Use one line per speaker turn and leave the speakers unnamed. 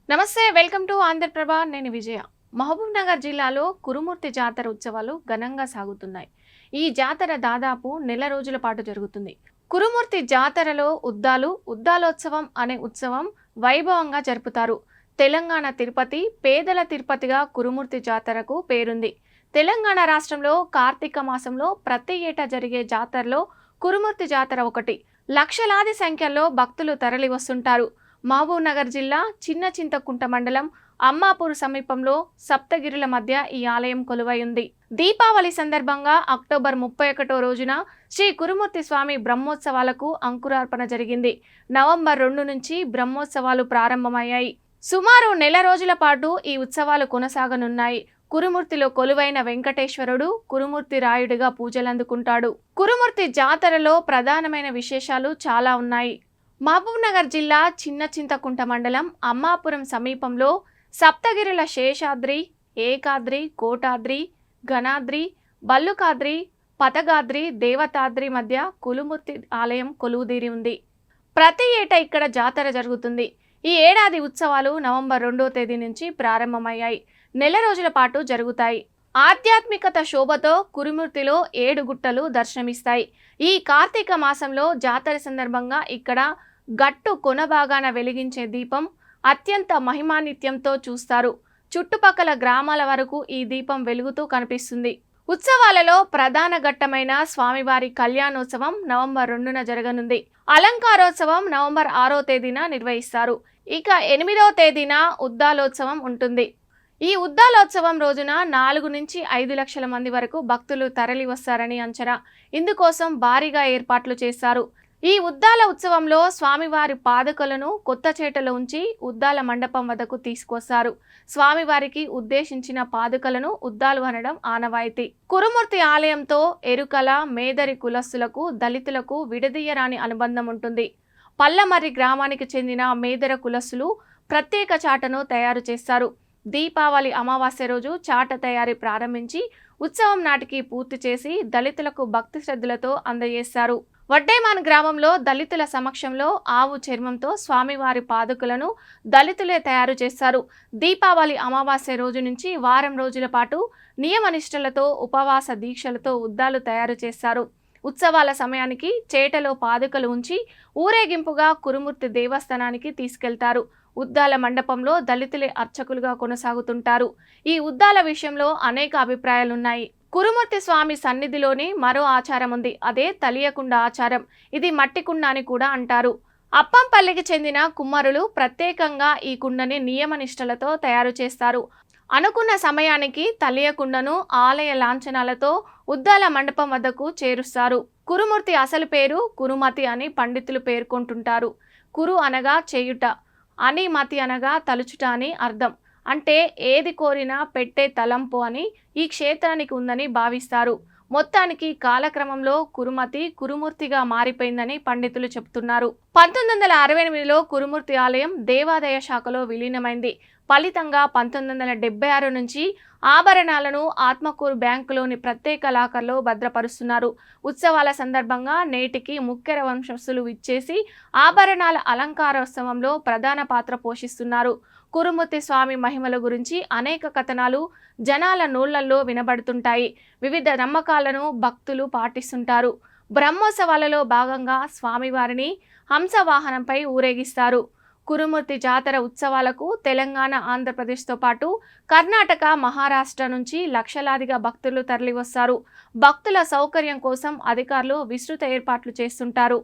నమస్తే, welcome to Andhraprabha. నేను విజయ. మహబూబ్ నగర్ జిల్లాలో కురుమూర్తి జాతర ఉత్సవాలు ఘనంగా సాగుతున్నాయి. ఈ జాతర దాదాపు నెల రోజుల పాటు జరుగుతుంది. కురుమూర్తి జాతరలో ఉద్దాలోత్సవం అనే ఉత్సవం వైభవంగా జరుపుతారు. తెలంగాణ తిరుపతి, పేదల తిరుపతిగా కురుమూర్తి జాతరకు పేరుంది. తెలంగాణ రాష్ట్రంలో కార్తీక మాసంలో ప్రతి ఏటా జరిగే జాతరలో కురుమూర్తి జాతర ఒకటి. లక్షలాది సంఖ్యలో భక్తులు తరలి వస్తుంటారు. మహబూబ్ నగర్ జిల్లా చిన్న చింతకుంట మండలం అమ్మాపూర్ సమీపంలో సప్తగిరుల మధ్య ఈ ఆలయం కొలువై ఉంది. దీపావళి సందర్భంగా అక్టోబర్ 31 రోజున శ్రీ కురుమూర్తి స్వామి బ్రహ్మోత్సవాలకు అంకురార్పణ జరిగింది. నవంబర్ 2 నుంచి బ్రహ్మోత్సవాలు ప్రారంభమయ్యాయి. సుమారు నెల రోజుల పాటు ఈ ఉత్సవాలు కొనసాగనున్నాయి. కురుమూర్తిలో కొలువైన వెంకటేశ్వరుడు కురుమూర్తి రాయుడిగా పూజలందుకుంటాడు. కురుమూర్తి జాతరలో ప్రధానమైన విశేషాలు చాలా ఉన్నాయి. మహబూబ్ నగర్ జిల్లా చిన్న చింతకుంట మండలం అమ్మాపురం సమీపంలో సప్తగిరుల శేషాద్రి, ఏకాద్రి, కోటాద్రి, ఘనాద్రి, బల్లుకాద్రి, పతగాద్రి, దేవతాద్రి మధ్య కురుమూర్తి ఆలయం కొలువుదీరి ఉంది. ప్రతి ఏటా ఇక్కడ జాతర జరుగుతుంది. ఈ ఏడాది ఉత్సవాలు నవంబర్ 2వ తేదీ నుంచి ప్రారంభమయ్యాయి. నెల రోజుల పాటు జరుగుతాయి. ఆధ్యాత్మికత శోభతో కురుమూర్తిలో 7 గుట్టలు దర్శనమిస్తాయి. ఈ కార్తీక మాసంలో జాతర సందర్భంగా ఇక్కడ గట్టు కొనభాగాన వెలిగించే దీపం అత్యంత మహిమాన్విత్యంతో చూస్తారు. చుట్టుపక్కల గ్రామాల వరకు ఈ దీపం వెలుగుతూ కనిపిస్తుంది. ఉత్సవాలలో ప్రధాన ఘట్టమైన స్వామివారి కళ్యాణోత్సవం నవంబర్ 2న జరగనుంది. అలంకారోత్సవం నవంబర్ 6వ తేదీన నిర్వహిస్తారు. ఇక 8వ తేదీన ఉద్దాలోత్సవం ఉంటుంది. ఈ ఉద్దాలోత్సవం రోజున 4 నుంచి 5 లక్షల మంది వరకు భక్తులు తరలి వస్తారని అంచనా. ఇందుకోసం భారీగా ఏర్పాట్లు చేశారు. ఈ ఉద్దాల ఉత్సవంలో స్వామివారి పాదుకలను కొత్త చేటలో ఉంచి ఉద్దాల మండపం వద్దకు తీసుకొస్తారు. స్వామివారికి ఉద్దేశించిన పాదుకలను ఉద్దాలు అనడం ఆనవాయితీ. కురుమూర్తి ఆలయంతో ఎరుకల, మేదరి కులస్తులకు, దళితులకు విడదీయరాని అనుబంధం ఉంటుంది. పల్లమర్రి గ్రామానికి చెందిన మేదర కులస్తులు ప్రత్యేక చాటను తయారు చేస్తారు. దీపావళి అమావాస్య రోజు చాట తయారీ ప్రారంభించి ఉత్సవం నాటికి పూర్తి చేసి దళితులకు భక్తి శ్రద్ధలతో అందజేస్తారు. వడ్డేమాన్ గ్రామంలో దళితుల సమక్షంలో ఆవు చర్మంతో స్వామివారి పాదుకలను దళితులే తయారు చేస్తారు. దీపావళి అమావాస్య రోజు నుంచి వారం రోజుల పాటు నియమనిష్టలతో ఉపవాస దీక్షలతో ఉద్దాలు తయారు చేస్తారు. ఉత్సవాల సమయానికి చేటలో పాదుకలు ఉంచి ఊరేగింపుగా కురుమూర్తి దేవస్థానానికి తీసుకెళ్తారు. ఉద్దాల మండపంలో దళితులే అర్చకులుగా కొనసాగుతుంటారు. ఈ ఉద్దాల విషయంలో అనేక అభిప్రాయాలున్నాయి. కురుమూర్తి స్వామి సన్నిధిలోని మరో ఆచారం ఉంది. అదే తెలియకుండా ఆచారం. ఇది మట్టి కుండ అని కూడా అంటారు. అప్పంపల్లికి చెందిన కుమ్మరులు ప్రత్యేకంగా ఈ కుండని నియమనిష్టలతో తయారు చేస్తారు. అనుకున్న సమయానికి తెలియకుండాను ఆలయ లాంఛనాలతో ఉద్దాల మండపం వద్దకు చేరుస్తారు. కురుమూర్తి అసలు పేరు కురుమతి అని పండితులు పేర్కొంటుంటారు. కురు అనగా చేయుట అని, మతి అనగా తలుచుట అని అర్థం. అంటే ఏది కోరినా పెట్టే తలంపు అని ఈ క్షేత్రానికి ఉందని భావిస్తారు. మొత్తానికి కాలక్రమంలో కురుమతి కురుమూర్తిగా మారిపోయిందని పండితులు చెబుతున్నారు. 1968లో కురుమూర్తి ఆలయం దేవాదాయ శాఖలో విలీనమైంది. ఫలితంగా 1976 నుంచి ఆభరణాలను ఆత్మకూరు బ్యాంకులోని ప్రత్యేక లాకర్లో భద్రపరుస్తున్నారు. ఉత్సవాల సందర్భంగా నేటికి ముఖ్య వంశస్థులు విచ్చేసి ఆభరణాల అలంకారోత్సవంలో ప్రధాన పాత్ర పోషిస్తున్నారు. కురుమూర్తి స్వామి మహిమల గురించి అనేక కథనాలు జనాల నోళ్లలో వినబడుతుంటాయి. వివిధ నమ్మకాలను భక్తులు పాటిస్తుంటారు. బ్రహ్మోత్సవాలలో భాగంగా స్వామివారిని హంసవాహనంపై ఊరేగిస్తారు. కురుమూర్తి జాతర ఉత్సవాలకు తెలంగాణ, ఆంధ్రప్రదేశ్తో పాటు కర్ణాటక, మహారాష్ట్ర నుంచి లక్షలాదిగా భక్తులు తరలివస్తారు. భక్తుల సౌకర్యం కోసం అధికారులు విస్తృత ఏర్పాట్లు చేస్తుంటారు.